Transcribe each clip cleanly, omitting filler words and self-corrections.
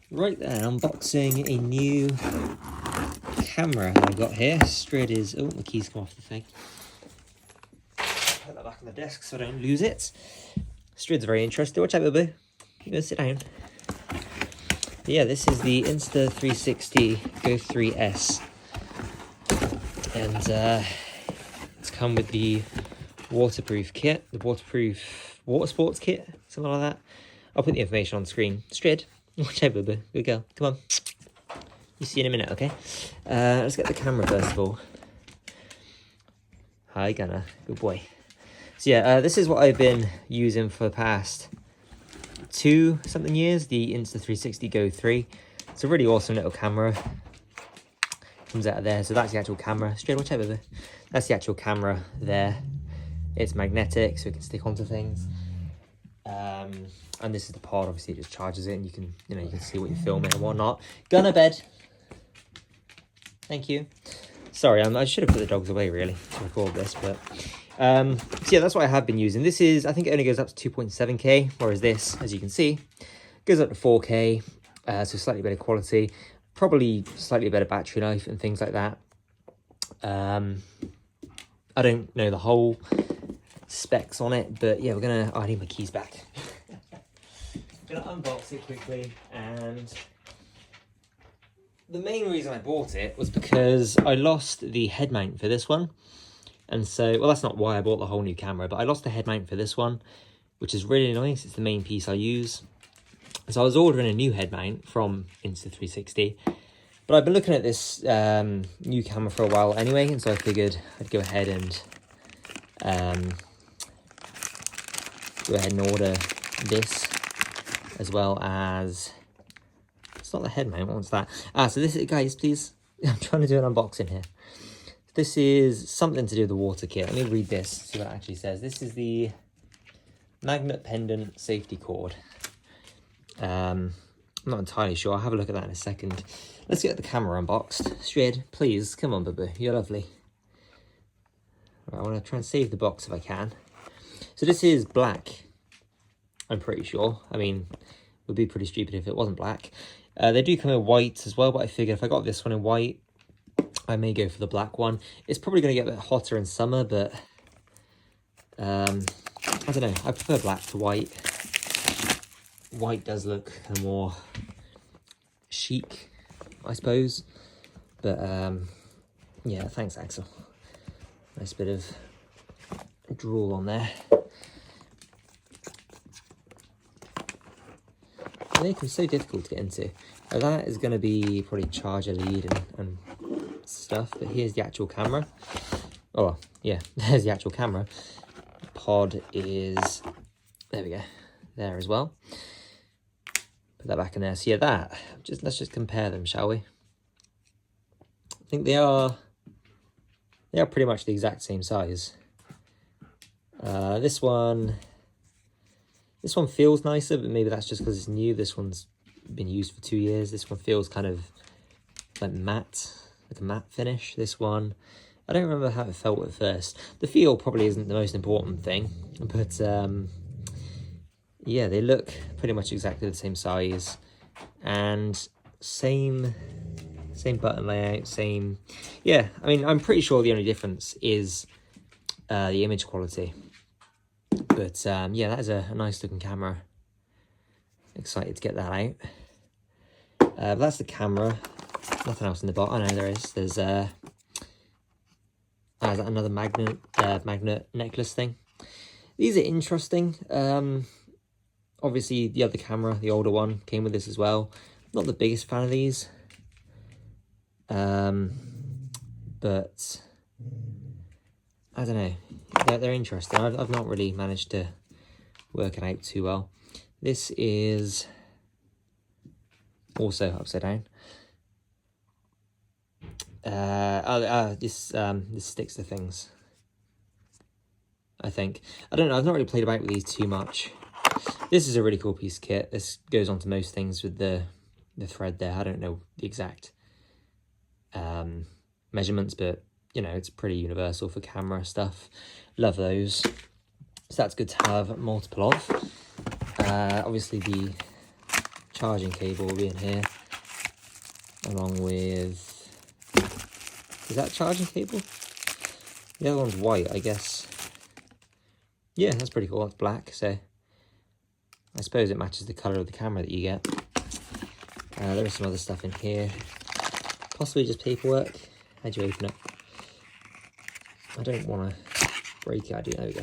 Right then, unboxing a new camera I got here. Strid is... Oh, my keys come off the thing. Put that back on the desk so I don't lose it. Strid's very interested. Watch out, Boo. You gonna sit down? But yeah, this is the Insta360 Go 3S. And it's come with the waterproof kit, the waterproof water sports kit, something like that. I'll put the information on the screen. Strid, watch out, Boo. Good girl. Come on. You see you in a minute, okay? Let's get the camera first of all. Hi, Gunner. Good boy. So yeah, this is what I've been using for the past 2-something years, the Insta360 Go 3. It's a really awesome little camera. Comes out of there. So that's the actual camera. Straight watch out, baby. That's the actual camera there. It's magnetic, so it can stick onto things. And this is the pod. Obviously, it just charges it, and you can see what you're filming and whatnot. Gunner bed. Thank you. Sorry, I should have put the dogs away really to record this, but so yeah, that's what I have been using. This is, I think it only goes up to 2.7K, whereas this, as you can see, goes up to 4K, so slightly better quality, probably slightly better battery life and things like that. I don't know the whole specs on it, but yeah, I need my keys back. Gonna unbox it quickly, and the main reason I bought it was because I lost the head mount for this one. And so, well, that's not why I bought the whole new camera, but I lost the head mount for this one, which is really nice. It's the main piece I use. So I was ordering a new head mount from Insta360, but I've been looking at this new camera for a while anyway, and so I figured I'd go ahead and order this, as well as... It's not the head mount, what's that? So this is, guys, please, I'm trying to do an unboxing here. This is something to do with the water kit. Let me read this, see what it actually says. This is the magnet pendant safety cord. I'm not entirely sure. I'll have a look at that in a second. Let's get the camera unboxed. Strid, please, come on, boo-boo. You're lovely. Right, I want to try and save the box if I can. So this is black, I'm pretty sure. I mean, it would be pretty stupid if it wasn't black. They do come in white as well, but I figured if I got this one in white, I may go for the black one. It's probably going to get a bit hotter in summer, but I don't know. I prefer black to white. White does look kind of more chic, I suppose. But yeah, thanks, Axel. Nice bit of drool on there. They can be so difficult to get into. Now that is going to be probably charger lead and stuff, but here's the actual camera. Oh yeah, there's the actual camera. Pod is, there we go, there as well. Put that back in there. So yeah, let's just compare them, shall we? I think they are pretty much the exact same size. This one feels nicer, but maybe that's just because it's new. This one's been used for 2 years. This one feels kind of like matte, like a matte finish. This one, I don't remember how it felt at first. The feel probably isn't the most important thing, but yeah, they look pretty much exactly the same size and same button layout, same. Yeah, I mean, I'm pretty sure the only difference is the image quality. But yeah, that is a nice looking camera. Excited to get that out. But that's the camera. Nothing else in the box. I know there is. There's another magnet necklace thing. These are interesting. Obviously, the other camera, the older one, came with this as well. Not the biggest fan of these. But I don't know. They're interesting. I've not really managed to work it out too well. This is also upside down. This sticks to things, I think. I don't know. I've not really played about with these too much. This is a really cool piece of kit. This goes on to most things with the thread there. I don't know the exact measurements, but you know, it's pretty universal for camera stuff. Love those. So that's good to have multiple of. Obviously the charging cable will be in here, along with, is that charging cable? The other one's white, I guess. Yeah, that's pretty cool. It's black, so I suppose it matches the colour of the camera that you get. There is some other stuff in here, possibly just paperwork. How do you open it? I don't want to break it, I do. There we go.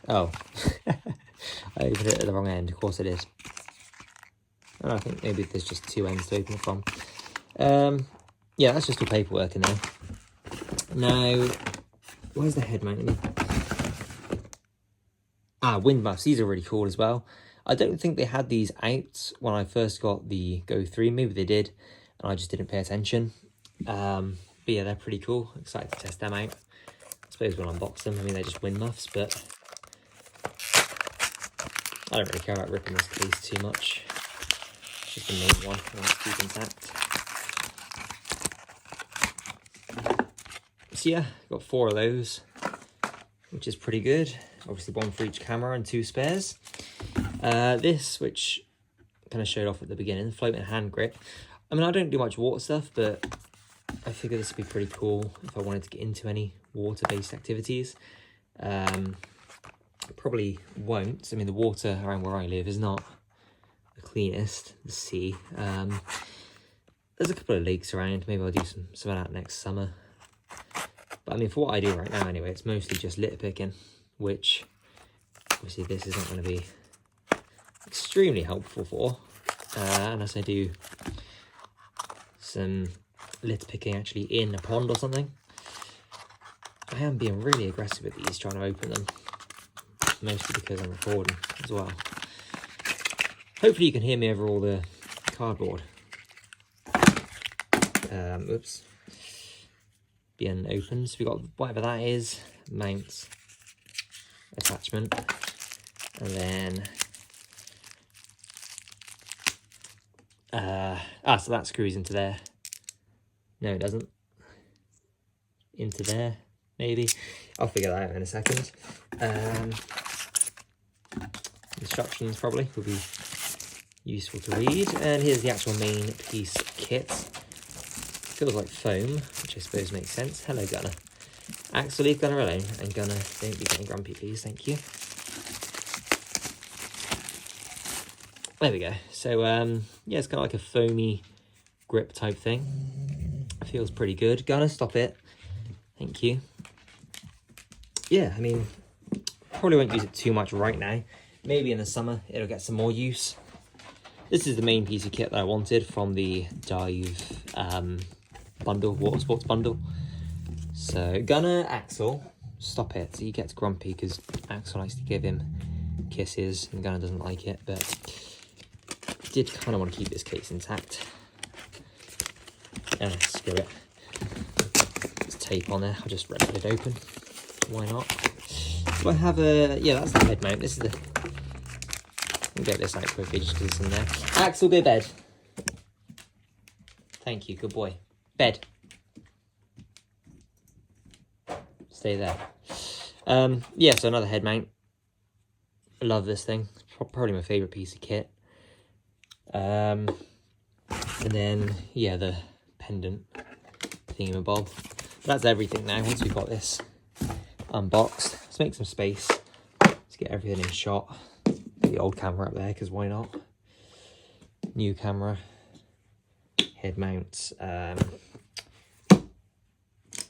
Oh, I opened it at the wrong end. Of course it is. And I think maybe there's just two ends to open it from. Yeah, that's just all paperwork in there. Now, where's the head mount? Wind muffs. These are really cool as well. I don't think they had these out when I first got the Go 3. Maybe they did, and I just didn't pay attention. But yeah, they're pretty cool. Excited to test them out. I suppose we'll unbox them. I mean, they're just wind muffs, but I don't really care about ripping this case too much. It's just the main one I want to keep intact. So yeah, got 4 of those, which is pretty good. Obviously 1 for each camera and 2 spares. This, which I kind of showed off at the beginning, floating hand grip. I mean, I don't do much water stuff, but I figure this would be pretty cool if I wanted to get into any water-based activities. Probably won't. I mean, the water around where I live is not the cleanest, the sea. There's a couple of lakes around. Maybe I'll do some of that next summer. But I mean, for what I do right now anyway, it's mostly just litter picking, which obviously this is not going to be extremely helpful for, unless I do some litter picking actually in a pond or something. I am being really aggressive with these, trying to open them, mostly because I'm recording as well. Hopefully you can hear me over all the cardboard. Oops. Being opened. So we've got whatever that is, mount attachment, and then so that screws into there. No, it doesn't. Into there, maybe. I'll figure that out in a second. Instructions probably will be useful to read. And here's the actual main piece kit. Feels like foam, which I suppose makes sense. Hello, Gunner. Axel, leave Gunner alone. And Gunner, don't be getting grumpy, please. Thank you. There we go. So, yeah, it's kind of like a foamy grip type thing. It feels pretty good. Gunner, stop it. Thank you. Yeah, I mean, probably won't use it too much right now. Maybe in the summer it'll get some more use. This is the main piece of kit that I wanted from the Dive bundle, water sports bundle. So Gunner, Axel, stop it. So he gets grumpy because Axel likes to give him kisses and Gunner doesn't like it, but I did kind of want to keep this case intact. Screw it. There's tape on there. I'll just rip it open. Why not? Do I have a... Yeah, that's the head mount. This is the... I'll get this out quickly just because it's in there. Axel, go bed. Thank you, good boy. Bed. Stay there. Yeah, so another head mount. I love this thing. It's probably my favourite piece of kit. And then, yeah, the pendant thingamabob. That's everything now. Once we've got this unboxed, let's make some space. Let's get everything in shot. Put the old camera up there, because why not? New camera. Head mount.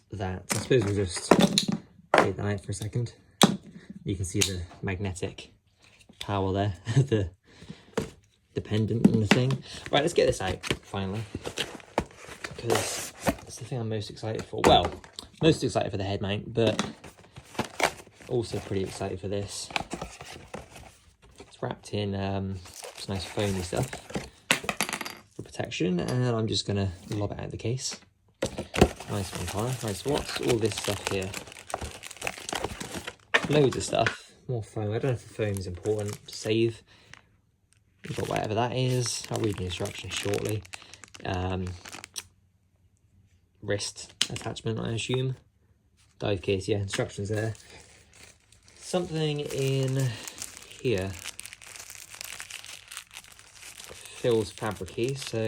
That. I suppose we'll just take that out for a second. You can see the magnetic power there. the pendant and the thing. Right, let's get this out finally, because it's the thing I'm most excited for. Well, most excited for the head mount, but also pretty excited for this. It's wrapped in some nice foamy stuff for protection, and I'm just gonna lob it out of the case. Nice one, Connor. Right, so what's all this stuff here? Loads of stuff. More foam. I don't know if the foam is important to save. We've got whatever that is. I'll read the instructions shortly. Wrist attachment, I assume. Dive case, yeah, instructions there. Something in here. feels fabric-y, so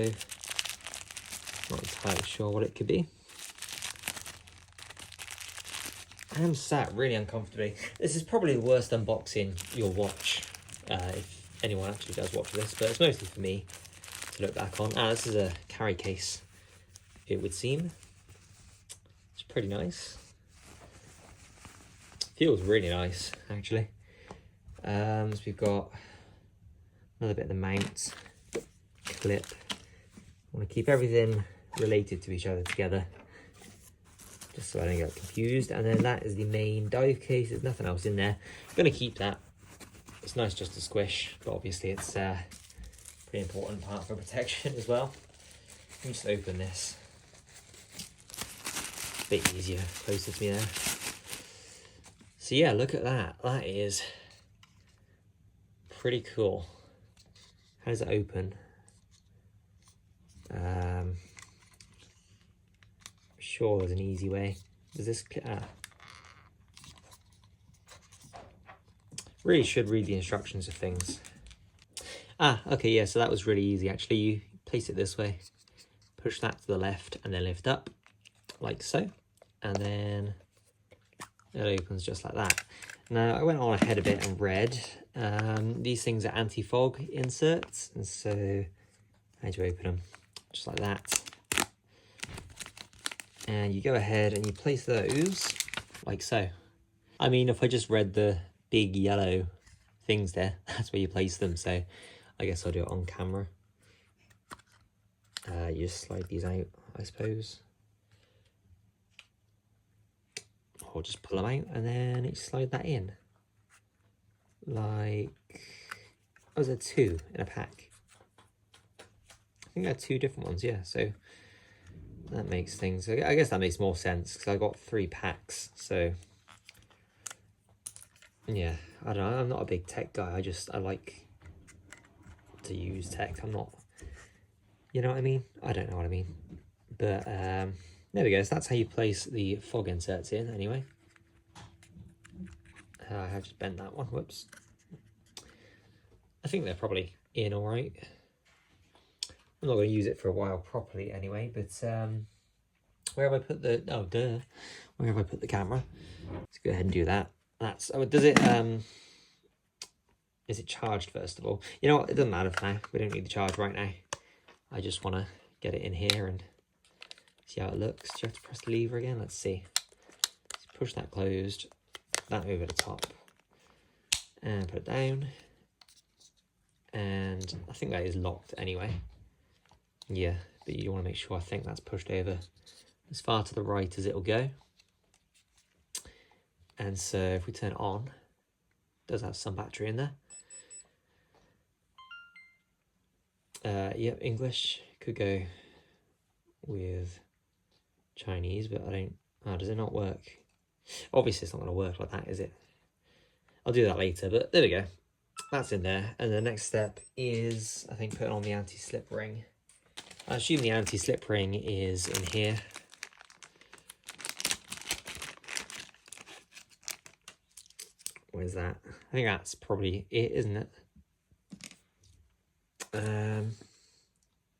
not entirely sure what it could be. I am sat really uncomfortably. This is probably the worst unboxing you'll watch, if anyone actually does watch this, but it's mostly for me to look back on. This is a carry case, it would seem. It's pretty nice. Feels really nice, actually. So we've got another bit of the mount clip. I want to keep everything related to each other together, just so I don't get confused. And then that is the main dive case. There's nothing else in there. I'm going to keep that. It's nice just to squish, but obviously it's a pretty important part for protection as well. Let me just open this. A bit easier, closer to me there. So yeah, look at that. That is pretty cool. How does it open? Sure, there's an easy way. Does this? Really should read the instructions of things. Okay, yeah. So that was really easy. Actually, you place it this way, push that to the left, and then lift up, like so, and then it opens just like that. Now, I went on ahead a bit and read. These things are anti-fog inserts, and so how do you open them? Just like that. And you go ahead and you place those like so. I mean, if I just read the big yellow things there, that's where you place them. So I guess I'll do it on camera. You just slide these out, I suppose. Or just pull them out and then you slide that in. Like, oh, there 2 in a pack. I think there are 2 different ones, yeah. So that makes things, I guess that makes more sense because I got 3 packs. So yeah, I don't know. I'm not a big tech guy. I like to use tech. I'm not, you know what I mean? I don't know what I mean. But there we go. So that's how you place the fog inserts in anyway. I have just bent that one. Whoops. I think they're probably in all right. I'm not going to use it for a while properly anyway, but where have I put the, oh duh, where have I put the camera? Let's go ahead and do that. That's, oh, does it, is it charged first of all? You know what, it doesn't matter for now. We don't need the charge right now. I just want to get it in here and see how it looks. Do you have to press the lever again? Let's see. Let's push that closed, that over the top, and put it down. And I think that is locked anyway. Yeah, but you want to make sure, I think that's pushed over as far to the right as it'll go. And so if we turn it on, it does have some battery in there. Yep, English. Could go with Chinese, but I don't, oh, does it not work? Obviously it's not going to work like that, is it? I'll do that later, but there we go. That's in there. And the next step is, I think, putting on the anti-slip ring. I assume the anti-slip ring is in here. Where's that? I think that's probably it, isn't it?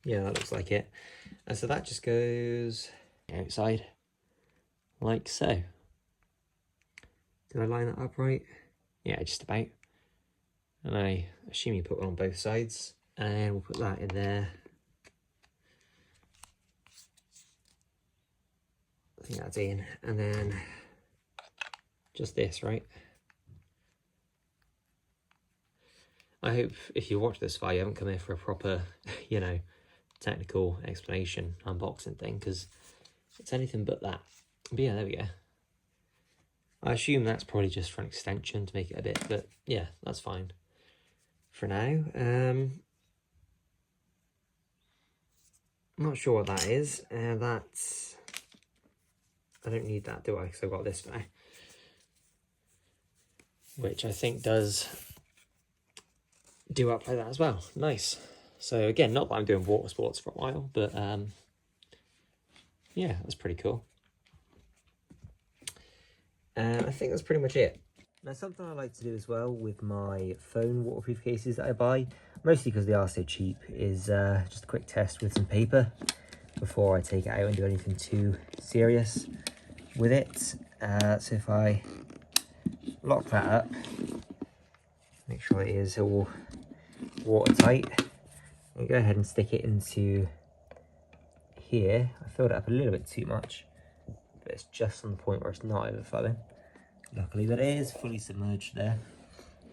Yeah, that looks like it. And so that just goes outside, like so. Did I line that up right? Yeah, just about. And I assume you put one on both sides. And we'll put that in there. I think that's in. And then just this, right? I hope if you watch this far, you haven't come here for a proper, you know, technical explanation, unboxing thing, because it's anything but that. But yeah, there we go. I assume that's probably just for an extension to make it a bit, but yeah, that's fine for now. I'm not sure what that is. That's, I don't need that, do I? Because I've got this now, which I think does do up like that as well. Nice. So again, not that I'm doing water sports for a while, but yeah, that's pretty cool. And I think that's pretty much it. Now, something I like to do as well with my phone waterproof cases that I buy, mostly because they are so cheap, is just a quick test with some paper before I take it out and do anything too serious with it. So if I lock that up, make sure it is all watertight, and go ahead and stick it into here. I filled it up a little bit too much, but it's just on the point where it's not overflowing, luckily, but it is fully submerged there.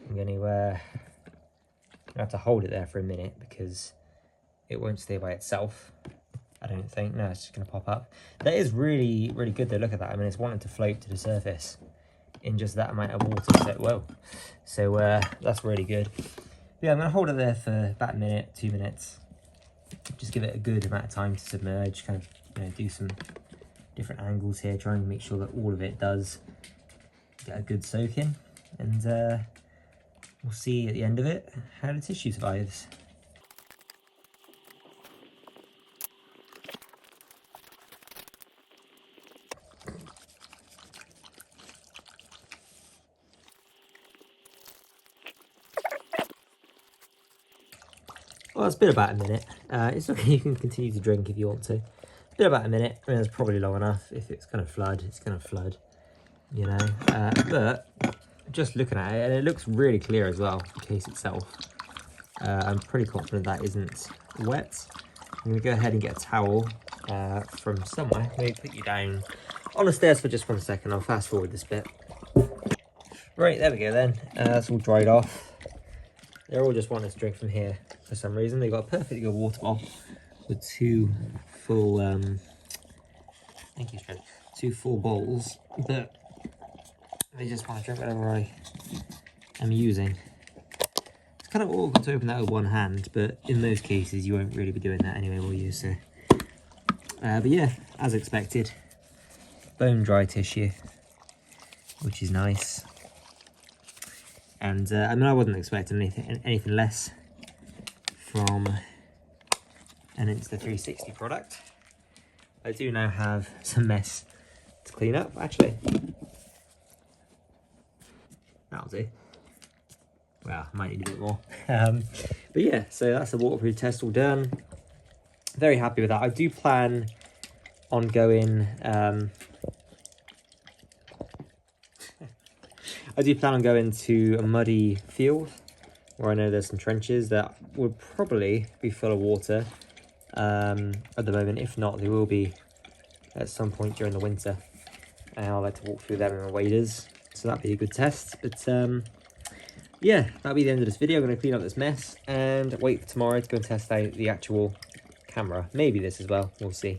I'm going to have to hold it there for a minute because it won't stay by itself, I don't think. No, it's just going to pop up. That is really, really good though. Look at that. I mean, it's wanting to float to the surface in just that amount of water. So, whoa. So that's really good. But yeah, I'm going to hold it there for about a minute, 2 minutes. Just give it a good amount of time to submerge, kind of, you know, do some different angles here, trying to make sure that all of it does get a good soak in. And we'll see at the end of it how the tissue survives. Well, it's been about a minute. It's okay, you can continue to drink if you want to. It's been about a minute. I mean, it's probably long enough. If it's going to flood, it's going to flood, you know. But just looking at it, and it looks really clear as well, the case itself. I'm pretty confident that isn't wet. I'm going to go ahead and get a towel from somewhere. Maybe put you down on the stairs for just 1 second. I'll fast forward this bit. Right, there we go then. That's all dried off. They're all just wanting to drink from here for some reason. They've got a perfectly good water bottle with two full, thank you, Fred, 2 full bowls, but they just want to drink whatever I am using. It's kind of awkward to open that with one hand, but in those cases you won't really be doing that anyway, will you? So, but yeah, as expected, bone dry tissue, which is nice. And I mean, I wasn't expecting anything less from an Insta360 product. I do now have some mess to clean up, actually. That'll do. Well, might need a bit more. But yeah, so that's the waterproof test all done. Very happy with that. I do plan on going to a muddy field where I know there's some trenches that would probably be full of water at the moment. If not, they will be at some point during the winter. And I'll like to walk through them in my waders. So that'd be a good test. But yeah, that'll be the end of this video. I'm going to clean up this mess and wait for tomorrow to go and test out the actual camera. Maybe this as well. We'll see.